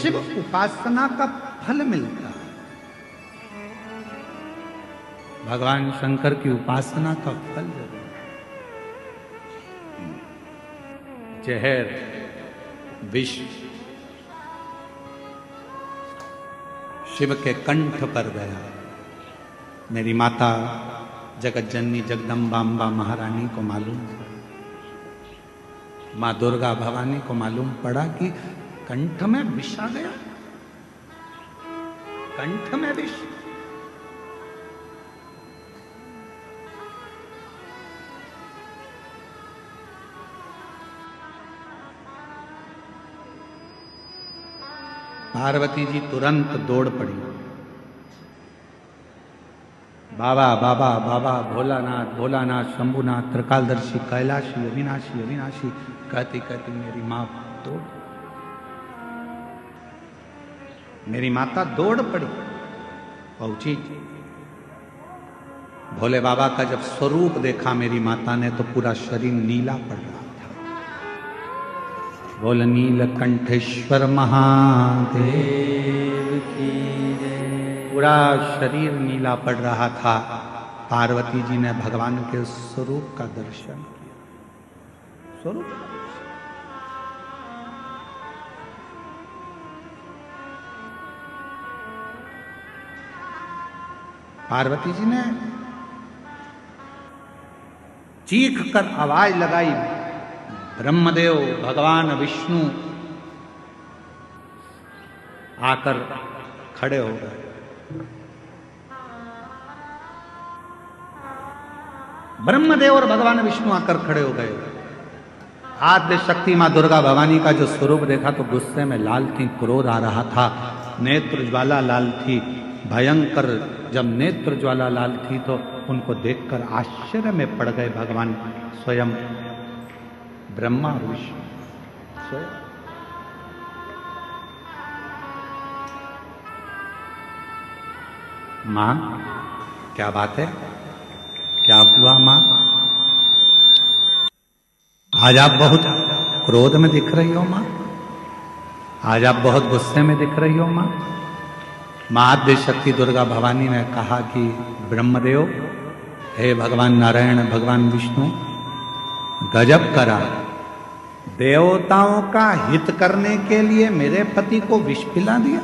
शिव उपासना का फल मिलता है। भगवान शंकर की उपासना का फल जरूर। जहर विष शिव के कंठ पर गया। मेरी माता जगत जननी जगदम्बाम्बा महारानी को मालूम था, माँ दुर्गा भवानी को मालूम पड़ा कि कंठ में विष आ गया, कंठ में विष। पार्वती जी तुरंत दौड़ पड़ी। बाबा बाबा बाबा भोलानाथ भोलानाथ शंभुनाथ त्रिकालदर्शी कैलाशी अविनाशी अविनाशी कहती कहती मेरी माँ दौड़, मेरी माता दौड़ पड़ी। पहुंची, भोले बाबा का जब स्वरूप देखा मेरी माता ने तो पूरा शरीर नीला पड़ रहा था। बोल नीलकंठेश्वर महादेव की जय। पूरा शरीर नीला पड़ रहा था। पार्वती जी ने भगवान के स्वरूप का दर्शन किया। स्वरूप पार्वती जी ने चीख कर आवाज लगाई। ब्रह्मदेव भगवान विष्णु आकर खड़े हो गए। ब्रह्मदेव और भगवान विष्णु आकर खड़े हो गए। आद्य शक्ति मां दुर्गा भवानी का जो स्वरूप देखा तो गुस्से में लाल थी, क्रोध आ रहा था, नेत्र ज्वाला लाल थी, भयंकर। जब नेत्र ज्वाला लाल थी तो उनको देखकर आश्चर्य में पड़ गए भगवान स्वयं ब्रह्मा और विष्णु स्वयं। मां क्या बात है, क्या हुआ मां? आज आप बहुत क्रोध में दिख रही हो मां, आज आप बहुत गुस्से में दिख रही हो मां। मां आद्य शक्ति दुर्गा भवानी ने कहा कि ब्रह्मदेव, हे भगवान नारायण भगवान विष्णु, गजब करा, देवताओं का हित करने के लिए मेरे पति को विष पिला दिया।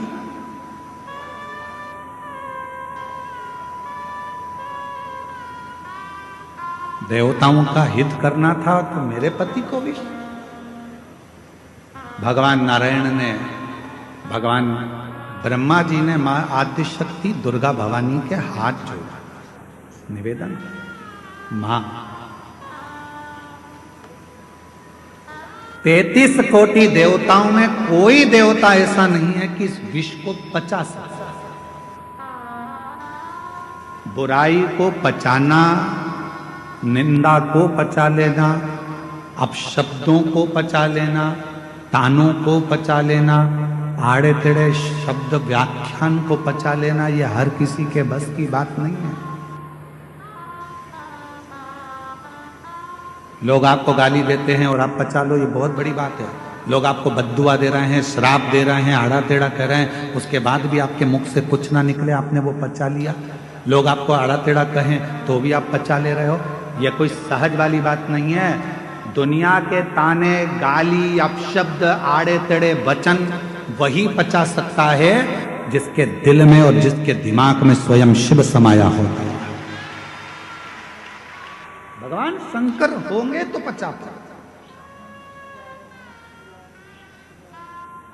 देवताओं का हित करना था तो मेरे पति को विष। भगवान नारायण ने, भगवान ब्रह्मा जी ने मां आद्य शक्ति दुर्गा भवानी के हाथ जोड़ा, निवेदन, मां 33 कोटि देवताओं में कोई देवता ऐसा नहीं है कि इस विष को पचा सकता। बुराई को पचाना, निंदा को पचा लेना, अपशब्दों को पचा लेना, तानों को पचा लेना, आड़े टेढ़े शब्द व्याख्यान को पचा लेना, यह हर किसी के बस की बात नहीं है। लोग आपको गाली देते हैं और आप पचा लो, ये बहुत बड़ी बात है। लोग आपको बद्दुआ दे रहे हैं, श्राप दे रहे हैं, आड़ा टेढ़ा कह रहे हैं, उसके बाद भी आपके मुख से कुछ ना निकले, आपने वो पचा लिया। लोग आपको आड़ा टेढ़ा कहें तो भी आप पचा ले रहे हो, यह कोई सहज वाली बात नहीं है। दुनिया के ताने, गाली, अपशब्द, आड़े टेढ़े वचन वही पचा सकता है जिसके दिल में और जिसके दिमाग में स्वयं शिव समाया होता है। भगवान शंकर होंगे तो पचा पाए।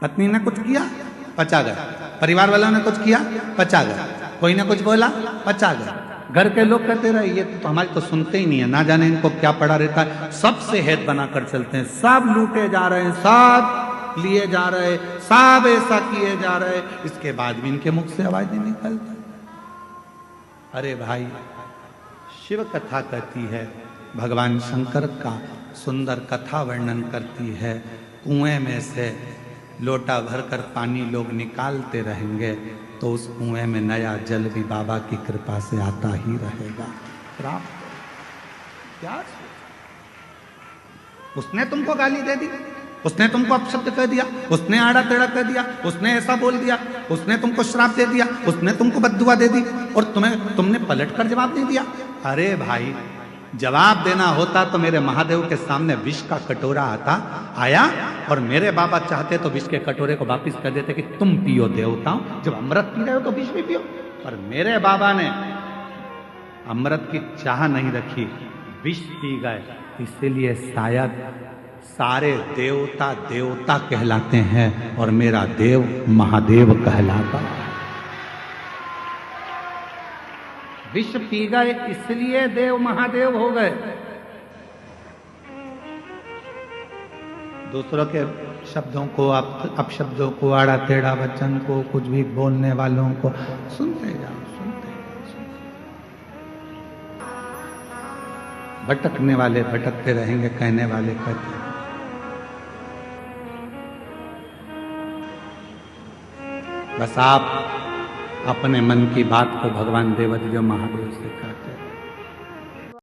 पत्नी ने कुछ किया, पचा गया। परिवार वालों ने कुछ किया, पचा गया। कोई ने कुछ बोला, पचा गया। घर के लोग कहते रहे ये तो हमारी तो सुनते ही नहीं है, ना जाने इनको क्या पड़ा रहता है, सबसे हेत बनाकर चलते हैं, सब लूटे जा रहे हैं, सब लिए जा रहे, सब ऐसा किए जा रहे, इसके बाद भी इनके मुख से आवाज नहीं निकलता। अरे भाई, शिव कथा कहती है, भगवान शंकर का सुंदर कथा वर्णन करती है। कुएं में से लोटा भरकर पानी लोग निकालते रहेंगे तो उस कुएं में नया जल भी बाबा की कृपा से आता ही रहेगा। प्राप्त क्या? उसने तुमको गाली दे दी, उसने तुमको अपशब्द कह दिया, उसने आड़ा टेढ़ा कह दिया, उसने ऐसा बोल दिया, उसने तुमको श्राप दे दिया, उसने तुमको बद्दुआ दे दी और तुमने पलट कर जवाब नहीं दिया। अरे भाई, जवाब देना होता तो मेरे महादेव के सामने विष का कटोरा आया और मेरे बाबा चाहते तो विष के कटोरे को वापिस कर देते कि तुम पियो देवताओं, जब अमृत पी रहे हो तो विष भी पियो। पर मेरे बाबा ने अमृत की चाह नहीं रखी, विष पी गए। इसीलिए शायद सारे देवता देवता कहलाते हैं और मेरा देव महादेव कहलाता। विष पी गए इसलिए देव महादेव हो गए। दूसरों के शब्दों को, अपशब्दों को, आड़ा टेढ़ा वचन को, कुछ भी बोलने वालों को सुनते जाओ, भटकने वाले भटकते रहेंगे, कहने वाले कहते हैं। बस आप अपने मन की बात को भगवान देवदेव महादेव से कहते हैं।